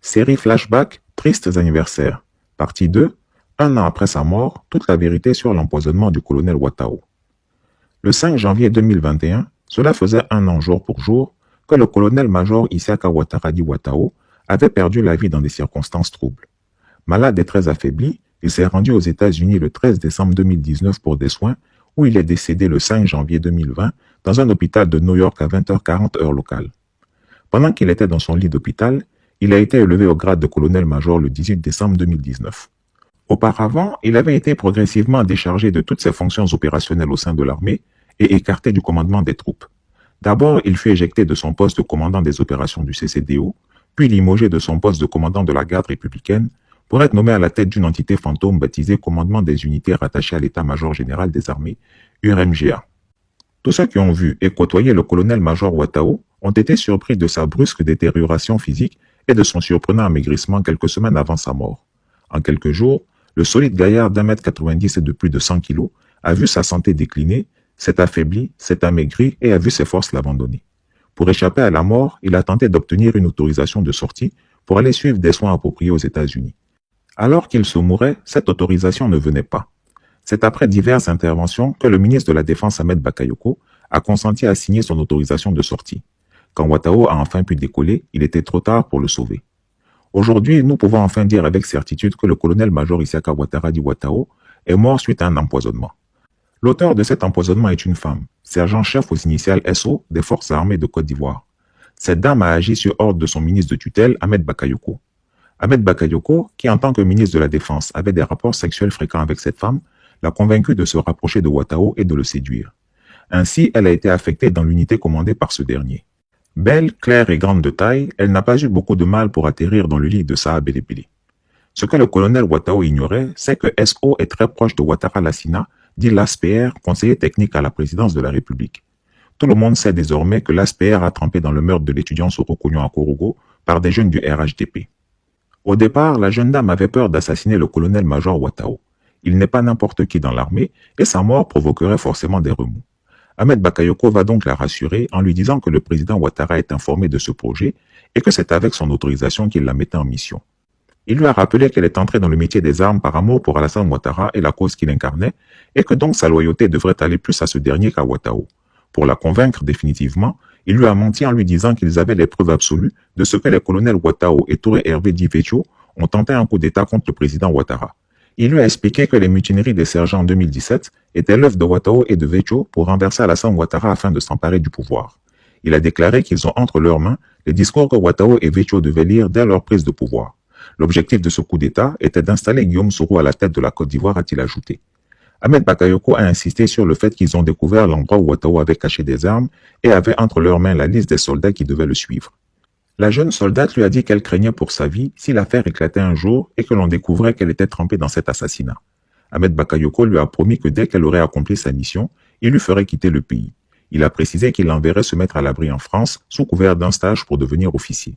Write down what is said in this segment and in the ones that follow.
Série Flashback, Tristes anniversaires. Partie 2. Un an après sa mort, toute la vérité sur l'empoisonnement du colonel Watao. Le 5 janvier 2021, cela faisait un an jour pour jour que le colonel-major Isiaka Ouattaradi Watao avait perdu la vie dans des circonstances troubles. Malade et très affaibli, il s'est rendu aux États-Unis le 13 décembre 2019 pour des soins, où il est décédé le 5 janvier 2020 dans un hôpital de New York à 20h40 heure locale. Pendant qu'il était dans son lit d'hôpital, il a été élevé au grade de colonel-major le 18 décembre 2019. Auparavant, il avait été progressivement déchargé de toutes ses fonctions opérationnelles au sein de l'armée et écarté du commandement des troupes. D'abord, il fut éjecté de son poste de commandant des opérations du CCDO, puis limogé de son poste de commandant de la garde républicaine pour être nommé à la tête d'une entité fantôme baptisée Commandement des unités rattachées à l'état-major général des armées, URMGA. Tous ceux qui ont vu et côtoyé le colonel-major Watao ont été surpris de sa brusque détérioration physique et de son surprenant amaigrissement quelques semaines avant sa mort. En quelques jours, le solide gaillard d'1,90 m et de plus de 100 kg a vu sa santé décliner, s'est affaibli, s'est amaigri et a vu ses forces l'abandonner. Pour échapper à la mort, il a tenté d'obtenir une autorisation de sortie pour aller suivre des soins appropriés aux États-Unis. Alors qu'il se mourait, cette autorisation ne venait pas. C'est après diverses interventions que le ministre de la Défense Ahmed Bakayoko a consenti à signer son autorisation de sortie. Quand Watao a enfin pu décoller, il était trop tard pour le sauver. Aujourd'hui, nous pouvons enfin dire avec certitude que le colonel-major Isiaka Ouattaradi Watao est mort suite à un empoisonnement. L'auteur de cet empoisonnement est une femme, sergent-chef aux initiales SO des Forces armées de Côte d'Ivoire. Cette dame a agi sur ordre de son ministre de tutelle, Ahmed Bakayoko. Ahmed Bakayoko, qui en tant que ministre de la Défense avait des rapports sexuels fréquents avec cette femme, l'a convaincu de se rapprocher de Watao et de le séduire. Ainsi, elle a été affectée dans l'unité commandée par ce dernier. Belle, claire et grande de taille, elle n'a pas eu beaucoup de mal pour atterrir dans le lit de Saha Belebele. Ce que le colonel Watao ignorait, c'est que SO est très proche de Ouattara Lassina, dit l'ASPR, conseiller technique à la présidence de la République. Tout le monde sait désormais que l'ASPR a trempé dans le meurtre de l'étudiant Soro Kognon à Korogo par des jeunes du RHDP. Au départ, la jeune dame avait peur d'assassiner le colonel-major Watao. Il n'est pas n'importe qui dans l'armée et sa mort provoquerait forcément des remous. Ahmed Bakayoko va donc la rassurer en lui disant que le président Ouattara est informé de ce projet et que c'est avec son autorisation qu'il la mettait en mission. Il lui a rappelé qu'elle est entrée dans le métier des armes par amour pour Alassane Ouattara et la cause qu'il incarnait et que donc sa loyauté devrait aller plus à ce dernier qu'à Watao. Pour la convaincre définitivement, il lui a menti en lui disant qu'ils avaient les preuves absolues de ce que les colonels Watao et Touré Hervé Di Vecchio ont tenté un coup d'État contre le président Ouattara. Il lui a expliqué que les mutineries des sergents en 2017 étaient l'œuvre de Watao et de Vecchio pour renverser Alassane Ouattara afin de s'emparer du pouvoir. Il a déclaré qu'ils ont entre leurs mains les discours que Watao et Vecchio devaient lire dès leur prise de pouvoir. L'objectif de ce coup d'État était d'installer Guillaume Soro à la tête de la Côte d'Ivoire, a-t-il ajouté. Ahmed Bakayoko a insisté sur le fait qu'ils ont découvert l'endroit où Watao avait caché des armes et avait entre leurs mains la liste des soldats qui devaient le suivre. La jeune soldate lui a dit qu'elle craignait pour sa vie si l'affaire éclatait un jour et que l'on découvrait qu'elle était trempée dans cet assassinat. Ahmed Bakayoko lui a promis que dès qu'elle aurait accompli sa mission, il lui ferait quitter le pays. Il a précisé qu'il l'enverrait se mettre à l'abri en France sous couvert d'un stage pour devenir officier.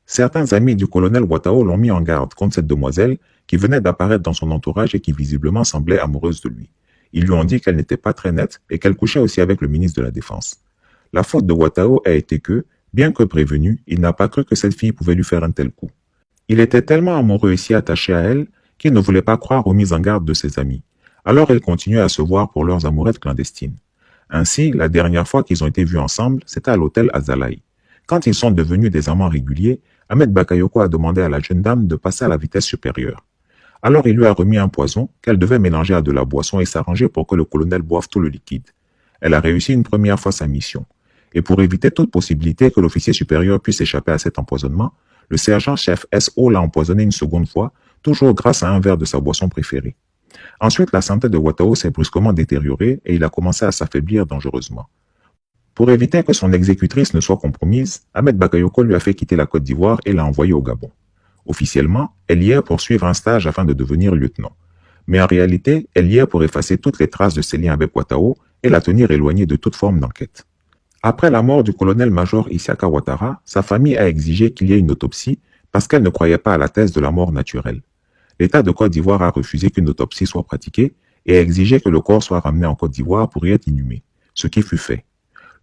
Certains amis du colonel Watao l'ont mis en garde contre cette demoiselle qui venait d'apparaître dans son entourage et qui visiblement semblait amoureuse de lui. Ils lui ont dit qu'elle n'était pas très nette et qu'elle couchait aussi avec le ministre de la Défense. La faute de Watao a été que, bien que prévenu, il n'a pas cru que cette fille pouvait lui faire un tel coup. Il était tellement amoureux et si attaché à elle qu'il ne voulait pas croire aux mises en garde de ses amis. Alors ils continuaient à se voir pour leurs amourettes clandestines. Ainsi, la dernière fois qu'ils ont été vus ensemble, c'était à l'hôtel Azalaï. Quand ils sont devenus des amants réguliers, Ahmed Bakayoko a demandé à la jeune dame de passer à la vitesse supérieure. Alors il lui a remis un poison qu'elle devait mélanger à de la boisson et s'arranger pour que le colonel boive tout le liquide. Elle a réussi une première fois sa mission. Et pour éviter toute possibilité que l'officier supérieur puisse échapper à cet empoisonnement, le sergent-chef SO l'a empoisonné une seconde fois, toujours grâce à un verre de sa boisson préférée. Ensuite, la santé de Watao s'est brusquement détériorée et il a commencé à s'affaiblir dangereusement. Pour éviter que son exécutrice ne soit compromise, Ahmed Bakayoko lui a fait quitter la Côte d'Ivoire et l'a envoyé au Gabon. Officiellement, elle y est pour suivre un stage afin de devenir lieutenant. Mais en réalité, elle y est pour effacer toutes les traces de ses liens avec Watao et la tenir éloignée de toute forme d'enquête. Après la mort du colonel-major Isiaka Ouattara, sa famille a exigé qu'il y ait une autopsie parce qu'elle ne croyait pas à la thèse de la mort naturelle. L'État de Côte d'Ivoire a refusé qu'une autopsie soit pratiquée et a exigé que le corps soit ramené en Côte d'Ivoire pour y être inhumé, ce qui fut fait.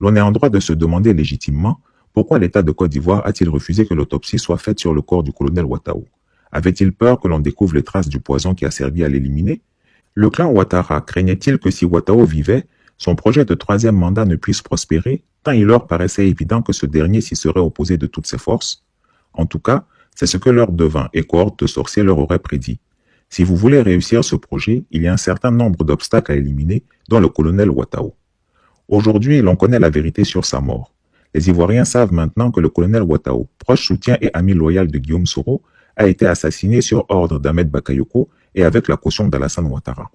L'on est en droit de se demander légitimement Pourquoi l'État de Côte d'Ivoire a-t-il refusé que l'autopsie soit faite sur le corps du colonel Ouattao? Avait-il peur que l'on découvre les traces du poison qui a servi à l'éliminer? Le clan Ouattara craignait-il que si Ouattao vivait, son projet de troisième mandat ne puisse prospérer, tant il leur paraissait évident que ce dernier s'y serait opposé de toutes ses forces? En tout cas, c'est ce que leur devin et cohorte de sorciers leur auraient prédit. Si vous voulez réussir ce projet, il y a un certain nombre d'obstacles à éliminer, dont le colonel Ouattao. Aujourd'hui, l'on connaît la vérité sur sa mort. Les Ivoiriens savent maintenant que le colonel Ouattao, proche soutien et ami loyal de Guillaume Soro, a été assassiné sur ordre d'Ahmed Bakayoko et avec la caution d'Alassane Ouattara.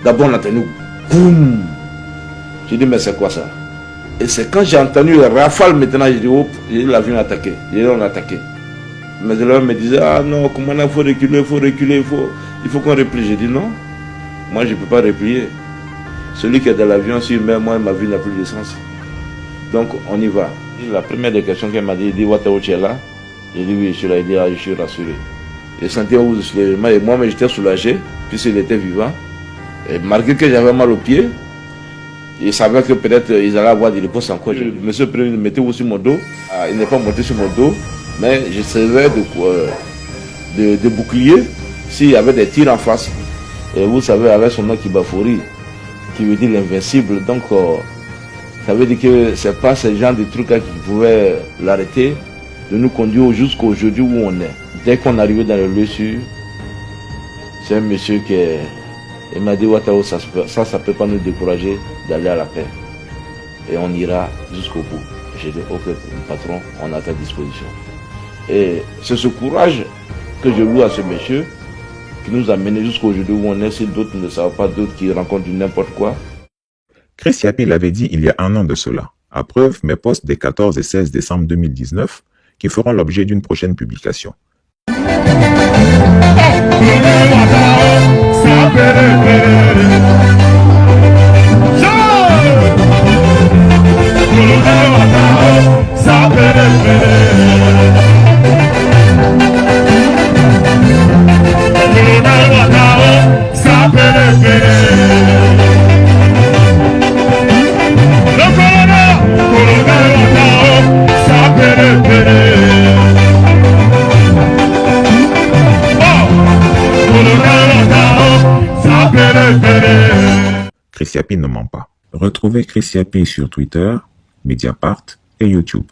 D'abord, on a entendu boum. J'ai dit, mais c'est quoi ça? Et c'est quand j'ai entendu le rafale maintenant, j'ai dit, hop, l'avion attaqué. J'ai dit, on a attaqué. Mais l'homme me disait, ah non, comment il faut reculer, il faut qu'on replie. J'ai dit, non, moi je ne peux pas replier. Celui qui est dans l'avion, s'il meurt, moi, ma vie n'a plus de sens. Donc, on y va. La première des questions qu'elle m'a dit, Ouattao, tu es là? J'ai dit, oui, je suis là. Il dit, ah, je suis rassuré. J'ai senti un de soulagement et moi, mais j'étais soulagé, puisqu'il était vivant. Et malgré que j'avais mal aux pieds, il savait que peut-être ils allaient avoir des réponses encore. Monsieur le Premier, mettez-vous sur mon dos. Ah, il n'est pas monté sur mon dos, mais je servais de bouclier s'il y avait des tirs en face. Et vous savez, avec son nom Kibafori, qui veut dire l'invincible, donc ça veut dire que ce n'est pas ce genre de trucs qui pouvaient l'arrêter, de nous conduire jusqu'au aujourd'hui où on est. Dès qu'on arrivait dans le lieu sûr, c'est un monsieur qui est... Il m'a dit, Ouattao, ça ne peut pas nous décourager d'aller à la paix. Et on ira jusqu'au bout. J'ai dit, ok, patron, on est à ta disposition. Et c'est ce courage que je loue à ce monsieur qui nous a menés jusqu'aujourd'hui où on est. Si d'autres ne savent pas, d'autres qui rencontrent n'importe quoi. Chris Yapi l'avait dit il y a un an de cela. À preuve, mes posts des 14 et 16 décembre 2019 qui feront l'objet d'une prochaine publication. Chris Yapi ne ment pas. Retrouvez Chris Yapi sur Twitter, Mediapart et YouTube.